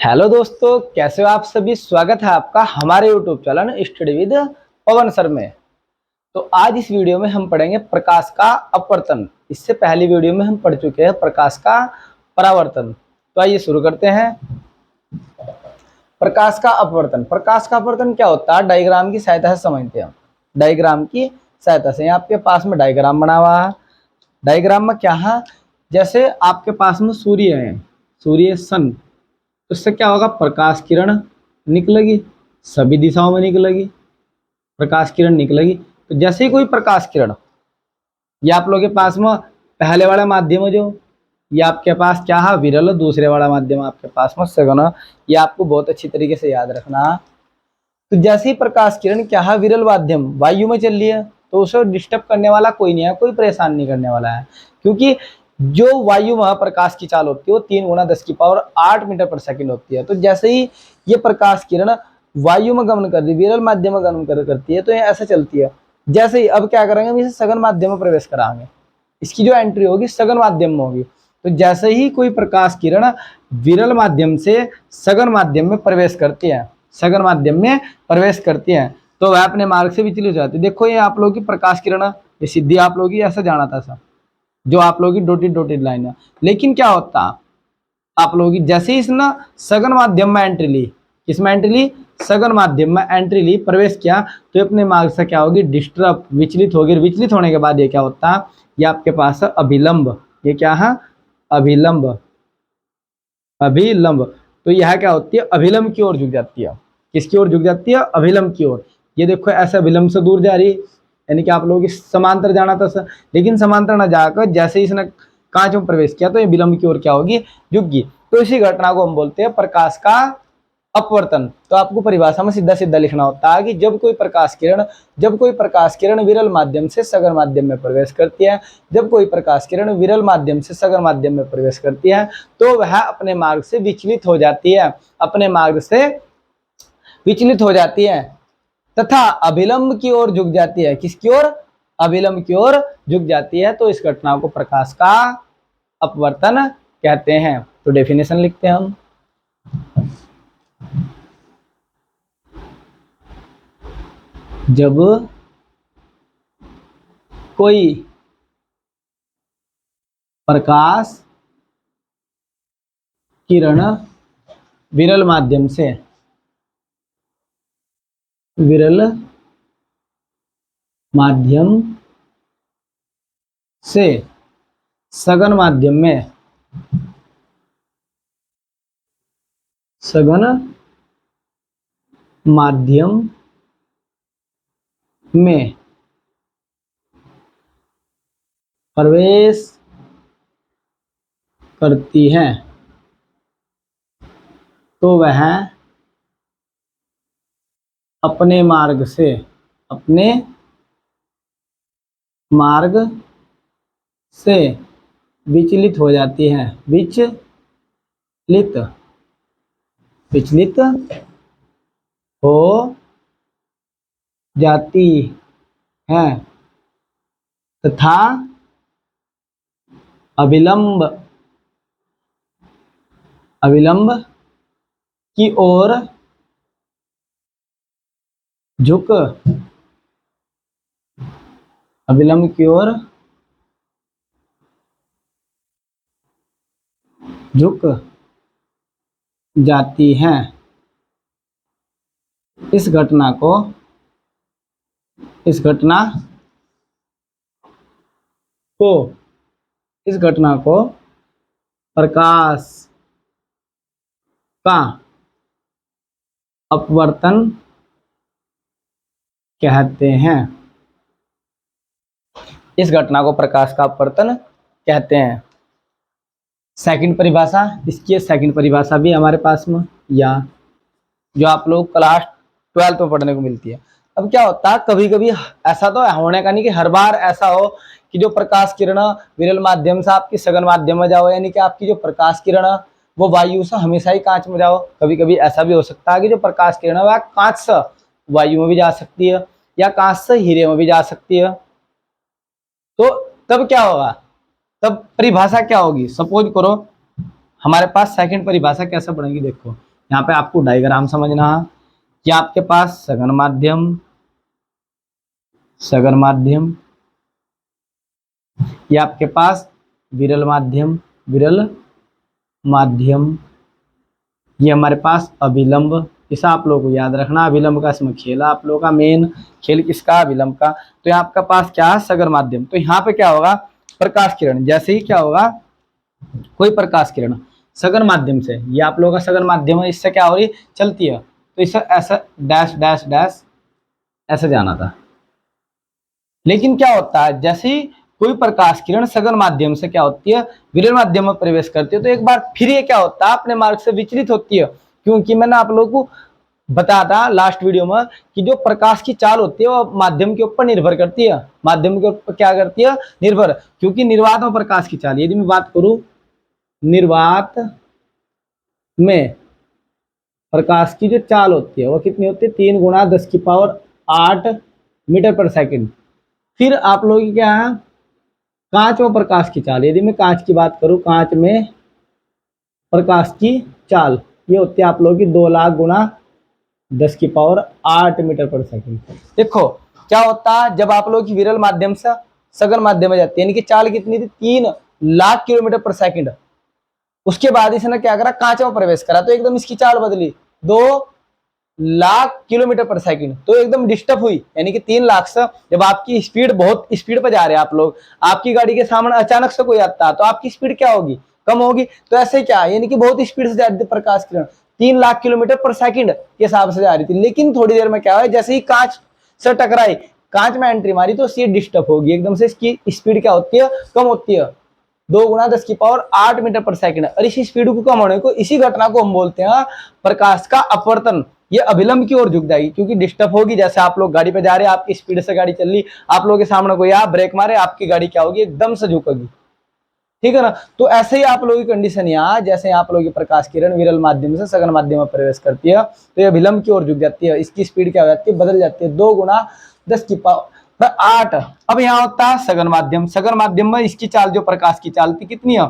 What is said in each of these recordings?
Hello दोस्तों, कैसे हो आप सभी। स्वागत है आपका हमारे YouTube channel study with Pawan sir में। तो आज इस वीडियो में हम पढ़ेंगे प्रकाश का अपवर्तन। इससे पहली वीडियो में हम पढ़ चुके हैं प्रकाश का परावर्तन। तो आइए शुरू करते हैं। प्रकाश का अपवर्तन। प्रकाश का अपवर्तन क्या होता है, डायग्राम की सहायता से समझते हैं। डायग्राम की सहायता से आपके पास में डायग्राम बना हुआ है। डायग्राम में क्या है, जैसे आपके पास में सूर्य है, सूर्य सन, तो इससे क्या होगा, प्रकाश किरण निकलेगी, सभी दिशाओं में निकलेगी, प्रकाश किरण निकलेगी। तो जैसे ही कोई प्रकाश किरण, ये आप लोगों के पास में पहले वाला माध्यम है, जो ये आपके पास क्या है, विरल, दूसरे वाला माध्यम आपके पास में सघन। ये आपको बहुत अच्छी तरीके से याद रखना है। तो जैसे ही प्रकाश किरण क्या है, विरल माध्यम वायु में चल रही है, तो उसे डिस्टर्ब करने वाला कोई नहीं है, कोई परेशान नहीं करने वाला है, क्योंकि जो वायु महाप्रकाश की चाल होती है वो 3 × 10⁸ मीटर/सेकंड होती है। तो जैसे ही ये प्रकाश किरण वायु में गमन कर रही, विरल माध्यम में गमन करती है, तो ये ऐसे चलती है। जैसे ही अब क्या करेंगे, हम इसे सघन माध्यम में प्रवेश कराएंगे, इसकी जो एंट्री होगी सघन माध्यम में होगी। तो जैसे ही कोई प्रकाश किरण विरल माध्यम से सघन माध्यम में प्रवेश करती है, सघन माध्यम में प्रवेश करती है, तो वह अपने मार्ग से विचलित हो जाती है। देखो ये आप लोगों की प्रकाश किरण, ये सीधी आप लोगों की ऐसा जाना था सब, जो आप लोगों की डॉटेड लाइन है। लेकिन क्या होता, आप लोगों की जैसे ही इसने सघन माध्यम में एंट्री ली, किसमें एंट्री ली, सघन माध्यम में एंट्री ली, प्रवेश किया, तो अपने मार्ग से क्या होगी, डिस्टर्ब, विचलित होगी। विचलित होने के बाद ये क्या होता है, ये आपके पास है अभिलंब। ये क्या है, अभिलंब। अभिलंब, तो यह क्या होती है, अभिलंब की ओर झुक जाती है। किसकी ओर झुक जाती है, अभिलंब की ओर। ये देखो ऐसे अभिलंब से दूर जा रही है, यानी कि आप लोगों की समांतर जाना था सर, लेकिन समांतर ना जाकर जैसे ही इसने कांच में प्रवेश किया, तो ये विलंब की ओर क्या होगी, झुकगी। तो इसी घटना को हम बोलते हैं प्रकाश का अपवर्तन। तो आपको परिभाषा में सीधा सीधा लिखना होता है कि जब कोई प्रकाश किरण विरल माध्यम से सघन माध्यम में प्रवेश करती है, जब कोई प्रकाश किरण विरल माध्यम से सघन माध्यम में प्रवेश करती है, तो वह अपने मार्ग से विचलित हो जाती है, अपने मार्ग से विचलित हो जाती है तथा अभिलंब की ओर झुक जाती है। किसकी ओर, अभिलंब की ओर झुक जाती है। तो इस घटना को प्रकाश का अपवर्तन कहते हैं। तो डेफिनेशन लिखते हैं हम। जब कोई प्रकाश किरण विरल माध्यम से सघन माध्यम में प्रवेश करती है, तो वह अपने मार्ग से विचलित हो जाती है, विचलित हो जाती है तथा अभिलंब की ओर झुक जाती है। इस घटना को प्रकाश का अपवर्तन कहते हैं। इस घटना को प्रकाश का अपवर्तन कहते हैं। सेकंड परिभाषा, इसकी सेकंड परिभाषा भी हमारे पास में, या जो आप लोग क्लास 12 में पढ़ने को मिलती है। अब क्या होता है, कभी कभी ऐसा तो होने का नहीं कि हर बार ऐसा हो कि जो प्रकाश किरण विरल माध्यम से आपकी सघन माध्यम में जाओ, यानी कि आपकी जो प्रकाश किरण वो वायु से हमेशा ही कांच में जाओ। कभी कभी ऐसा भी हो सकता है कि जो प्रकाश किरण है वह कांच से वायु में भी जा सकती है, या कांच से हीरे में भी जा सकती है। तो तब क्या होगा, तब परिभाषा क्या होगी। सपोज करो हमारे पास सेकंड परिभाषा कैसे पढ़ेंगे, देखो यहाँ पे आपको डायग्राम समझना है कि आपके पास सघन माध्यम, सघन माध्यम, ये आपके पास विरल माध्यम, विरल माध्यम, ये हमारे पास अभिलंब। इसे आप लोगों को याद रखना, अभिलंब का इसमें खेल है आप लोगों का, मेन खेल किसका, अभिलंब का। तो यहाँ आपका पास क्या है, सघन माध्यम। तो यहाँ पे क्या होगा, प्रकाश किरण, जैसे ही क्या होगा, कोई प्रकाश किरण सघन माध्यम से, ये आप लोगों का सघन माध्यम है, इससे क्या हो रही, चलती है, तो इससे ऐसा डैश डैश डैश ऐसे जाना था। लेकिन क्या होता है, जैसे ही कोई प्रकाश किरण सघन माध्यम से क्या होती है, विरल माध्यम में प्रवेश करती है, तो एक बार फिर ये क्या होता है, अपने मार्ग से विचलित होती है। क्योंकि मैंने आप लोगों को बताया था लास्ट वीडियो में कि जो प्रकाश की चाल होती है वो माध्यम के ऊपर निर्भर करती है, माध्यम के ऊपर क्या करती है, निर्भर। क्योंकि निर्वात में प्रकाश की चाल, यदि मैं बात करूं निर्वात में प्रकाश की जो चाल होती है वो कितनी होती है, 3 × 10⁸ मीटर पर सेकंड। फिर आप लोग की क्या है, कांच व प्रकाश की चाल, यदि मैं कांच की बात करूं, कांच में प्रकाश की चाल ये होती है आप लोगों की 2,00,000 × 10⁸ मीटर पर सेकंड। देखो क्या होता है, जब आप लोगों की विरल माध्यम से सघन माध्यम में जाती है, यानी कि चाल कितनी थी, 3,00,000 किलोमीटर पर सेकंड। उसके बाद इसने क्या करा, कांच में प्रवेश करा, तो एकदम इसकी चाल बदली, 2,00,000 किलोमीटर पर सेकंड, तो एकदम डिस्टर्ब हुई। यानी कि 3,00,000 से जब आपकी स्पीड, बहुत स्पीड पर जा रहे हैं आप लोग, आपकी गाड़ी के सामने अचानक से कोई आता है, तो आपकी स्पीड क्या होगी, कम होगी। तो ऐसे क्या, यानी कि बहुत स्पीड से जा रही थी प्रकाश किरण, 3,00,000 किलोमीटर पर सेकंड के हिसाब से जा रही थी। लेकिन थोड़ी देर में क्या हुआ, जैसे ही कांच से टकराई, कांच में एंट्री मारी, तो ये डिस्टर्ब होगी, एकदम से इसकी स्पीड क्या होती है, कम होती है, 2 × 10⁸ मीटर पर सेकंड। और इसी स्पीड को कम होने को, इसी घटना को हम बोलते हैं प्रकाश का अपवर्तन। ये अभिलंब की ओर झुक जाएगी, क्योंकि डिस्टर्ब होगी। जैसे आप लोग गाड़ी पे जा रहे हैं, आपकी स्पीड से गाड़ी चल रही, आप लोगों के सामने कोई आप ब्रेक मारे, आपकी गाड़ी क्या होगी, एकदम से झुकेगी, ठीक है ना। तो ऐसे ही आप लोगों की कंडीशन यहाँ, जैसे आप लोगों की प्रकाश किरण विरल माध्यम से सघन माध्यम में प्रवेश करती है, तो ये विलंब की ओर झुक जाती है, इसकी स्पीड क्या हो जाती है, बदल जाती है, 2 × 10⁸ अब यहाँ होता है सघन माध्यम। सघन माध्यम में इसकी चाल, जो प्रकाश की चाल थी, कितनी है,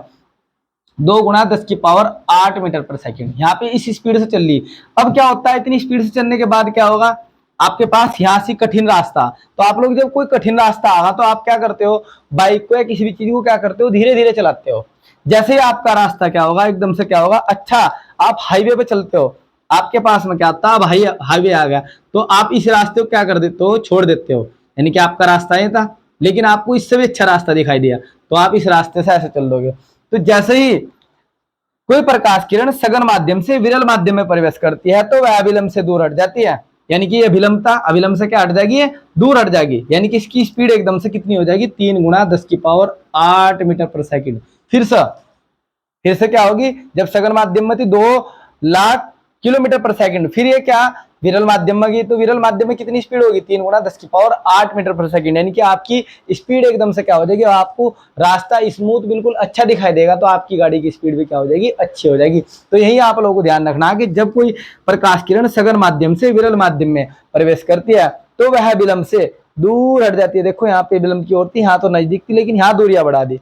2 × 10⁸ मीटर पर सेकंड। यहाँ पे इस स्पीड से चल रही। अब क्या होता है, इतनी स्पीड से चलने के बाद क्या होगा, आपके पास यहाँ से कठिन रास्ता, तो आप लोग जब कोई कठिन रास्ता आगा, तो आप क्या करते हो, बाइक को या किसी भी चीज को क्या करते हो, धीरे धीरे चलाते हो। जैसे ही आपका रास्ता क्या होगा, एकदम से क्या होगा, अच्छा आप हाईवे पे चलते हो, आपके पास में क्या होता है, भाई हाईवे आ गया, तो आप इस रास्ते को क्या कर देते हो, छोड़ देते हो। यानी कि आपका रास्ता ये था, लेकिन आपको इससे भी अच्छा रास्ता दिखाई दिया, तो आप इस रास्ते से ऐसे चल दोगे। तो जैसे ही कोई प्रकाश किरण सघन माध्यम से विरल माध्यम में प्रवेश करती है, तो वह अभिलंब से दूर हट जाती है। यानी कि ये अभिलंबता, अभिलंब से क्या हट जाएगी, दूर हट जाएगी। यानी कि इसकी स्पीड एकदम से कितनी हो जाएगी, 3 × 10⁸ मीटर पर सेकंड। फिर से क्या होगी, जब सघन माध्यम में थी 2,00,000 किलोमीटर पर सेकंड, फिर ये क्या विरल माध्यम में गई, तो विरल माध्यम में कितनी स्पीड होगी, 3 × 10⁸ मीटर पर सेकंड। यानी कि आपकी स्पीड एकदम से क्या हो जाएगी, आपको रास्ता स्मूथ बिल्कुल अच्छा दिखाई देगा, तो आपकी गाड़ी की स्पीड भी क्या हो जाएगी, अच्छी हो जाएगी। तो यही आप लोगों को ध्यान रखना कि जब कोई प्रकाश किरण सघन माध्यम से विरल माध्यम में प्रवेश करती है, तो वह विलंब से दूर हट जाती है। देखो यहाँ पे विलंब की ओर थी, यहाँ तो नजदीक थी, लेकिन यहाँ दूरियां बढ़ा दी,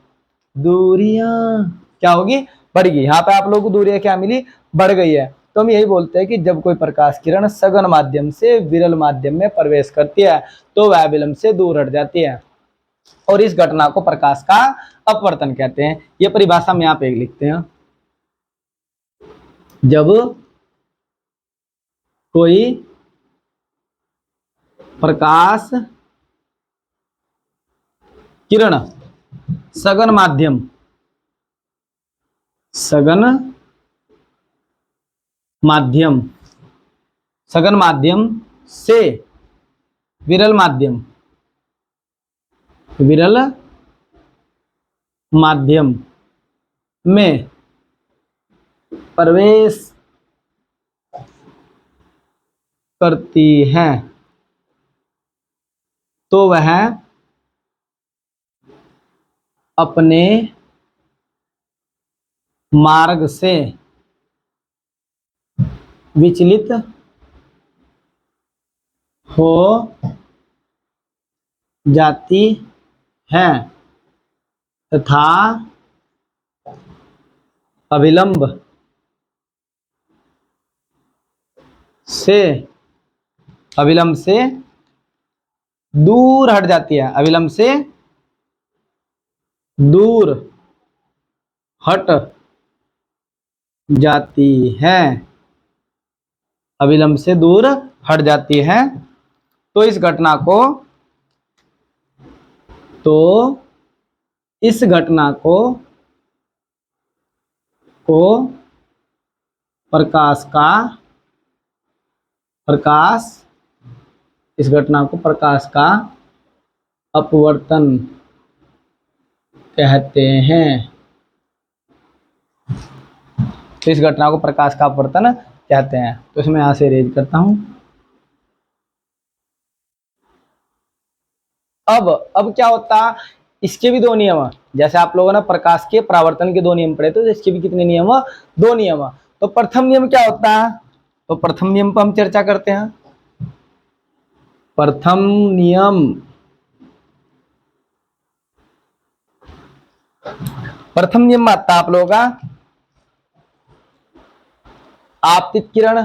दूरियां क्या होगी, बढ़ गई। यहाँ पे आप लोगों को दूरियां क्या मिली, बढ़ गई है। तो हम यही बोलते हैं कि जब कोई प्रकाश किरण सघन माध्यम से विरल माध्यम में प्रवेश करती है, तो वह विलंब से दूर हट जाती है, और इस घटना को प्रकाश का अपवर्तन कहते हैं। ये परिभाषा में आप एक लिखते हैं, जब कोई प्रकाश किरण सघन माध्यम, सघन माध्यम, सघन माध्यम से विरल माध्यम, विरल माध्यम में प्रवेश करती है, तो वह अपने मार्ग से विचलित हो जाती है तथा अविलंब से अविलंब से दूर हट जाती है, अविलंब से दूर हट जाती है, अविलंब से दूर हट जाती है। तो इस घटना को तो इस घटना को प्रकाश इस घटना को प्रकाश का अपवर्तन कहते हैं। तो इस घटना को प्रकाश का अपवर्तन कहते हैं। तो इसमें यहां से इरेज करता हूं। अब क्या होता, इसके भी दो नियम है। जैसे आप लोगों ने प्रकाश के परावर्तन के दो नियम पढ़े, तो इसके भी कितने नियम है? दो नियम है। तो प्रथम नियम क्या होता है? तो प्रथम नियम पर हम चर्चा करते हैं। प्रथम नियम आता है आप लोगों का आपतित किरण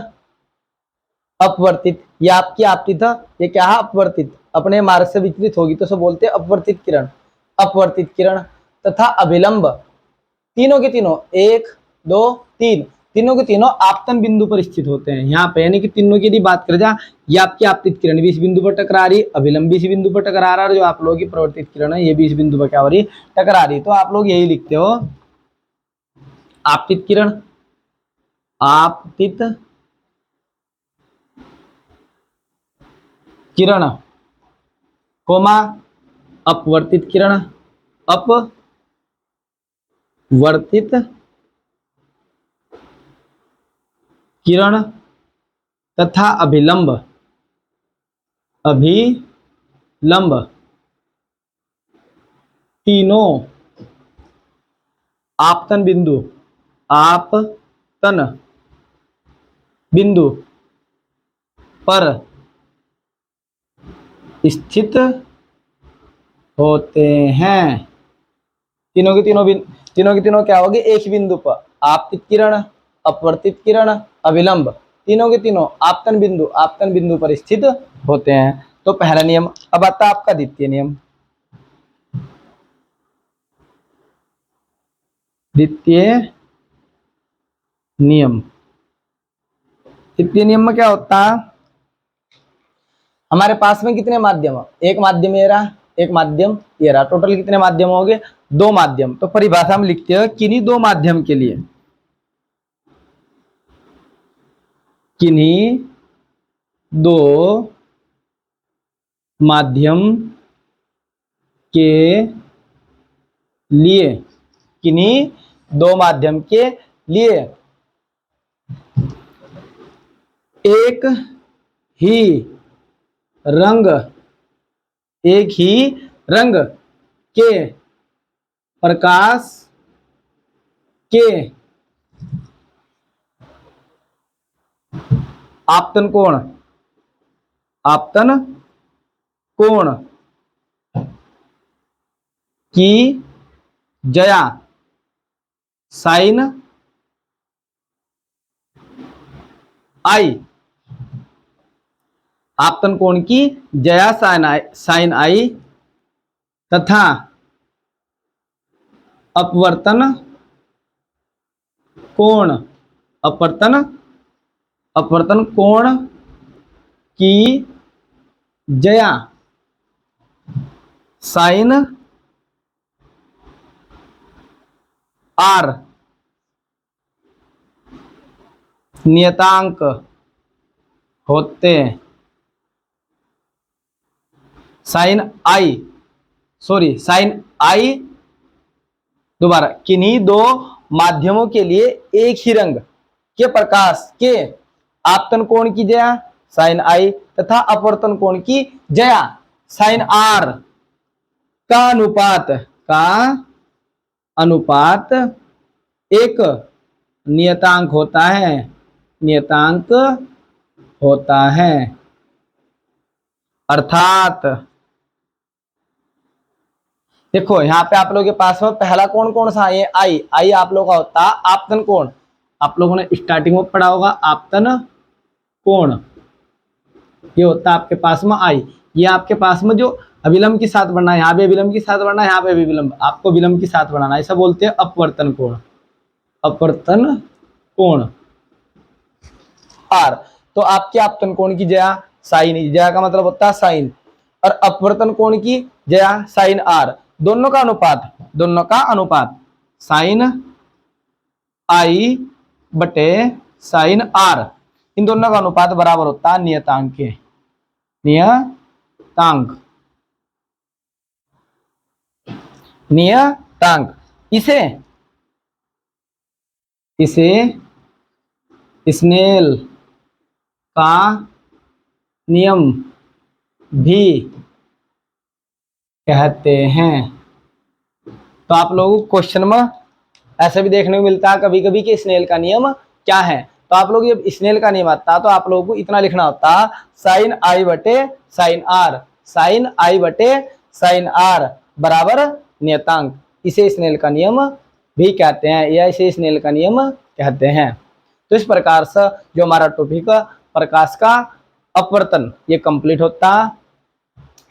अपवर्तित, ये आपकी आपतित है, ये क्या है? अपवर्तित, अपने मार्ग से विचलित होगी तो बोलते हैं अपवर्तित किरण। अपवर्तित किरण तथा अभिलंब, तीनों के तीनों, एक दो तीन, तीनों के तीनों आपतन बिंदु पर स्थित होते हैं। यहाँ पे यानी कि तीनों की यदि बात करें जाए, ये आपकी आपतित किरण भी इस बिंदु पर टकरा रही, अभिलंब भी इस बिंदु पर टकरा रहा है, और जो आप लोगों की प्रवर्तित किरण है ये भी इस बिंदु पर क्या हो रही, टकरा रही। तो आप लोग यही लिखते हो, आपतित किरण, आपतित किरण कोमा अपवर्तित किरण, अपवर्तित किरण तथा अभिलंब तीनों आपतन बिंदु पर स्थित होते हैं। तीनों के तीनों क्या होगी? एक ही बिंदु पर, आपतित किरण, अपवर्तित किरण, अभिलंब, तीनों के तीनों आपतन बिंदु पर स्थित होते हैं। तो पहला नियम। अब आता है आपका द्वितीय नियम। द्वितीय नियम में क्या होता है? हमारे पास में कितने माध्यम है? एक माध्यम ये रहा, एक माध्यम ये रहा, टोटल कितने माध्यम हो गए? दो माध्यम। तो परिभाषा में लिखते हैं, किन्हीं दो माध्यम के लिए, किन्हीं दो माध्यम के लिए, किन्हीं दो माध्यम के लिए एक ही रंग के प्रकाश के आपतन कोण की जया साइन आई, आपतन कोण की जया साइन आई तथा अपवर्तन कोण की जया साइन आर नियतांक होते। साइन आई दोबारा, किन्हीं दो माध्यमों के लिए एक ही रंग के प्रकाश के आपतन कोण की जया साइन आई तथा अपवर्तन कोण की जया साइन आर का अनुपात एक नियतांक होता है। अर्थात देखो यहाँ पे आप लोगों के पास में पहला कोण कौन सा है? आई आप लोगों का होता है आपतन कोण। आप लोगों ने स्टार्टिंग में पढ़ा होगा आपतन कोण, ये होता है आपके पास में आई। ये आपके पास में जो अविलंब के साथ बढ़ना है, यहाँ पे अविलंब के साथ बढ़ना है, यहाँ पे भी विलंब, आपको विलंब के साथ बढ़ाना है, ऐसा बोलते हैं अपवर्तन कोण। अपवर्तन कोण आर। तो आपके आपतन कोण की जया साइन, जया का मतलब होता है साइन, और अपवर्तन कोण की जया साइन आर। दोनों का अनुपात, दोनों का अनुपात साइन आई बटे साइन आर, इन दोनों का अनुपात बराबर होता है नियतांक के, नियतांक, नियतांक। इसे इसे स्नेल का नियम भी कहते हैं। तो आप लोगों को क्वेश्चन में ऐसा भी देखने को मिलता है कभी कभी कि स्नेल का नियम क्या है। तो आप लोग जब स्नेल का नियम आता तो आप लोगों को इतना लिखना होता साइन आई बटे साइन आर, साइन आई बटे साइन आर बराबर नियतांक। इसे स्नेल का नियम भी कहते हैं, या इसे स्नेल का नियम कहते हैं। तो इस प्रकार से जो हमारा टॉपिक प्रकाश का अपवर्तन ये कंप्लीट होता।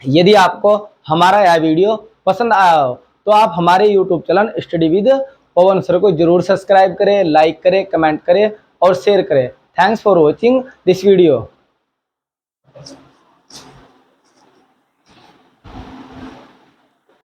यदि आपको हमारा यह वीडियो पसंद आया हो तो आप हमारे YouTube channel study with Pawan sir को जरूर सब्सक्राइब करें, लाइक करें, कमेंट करें और शेयर करें। Thanks for watching this video.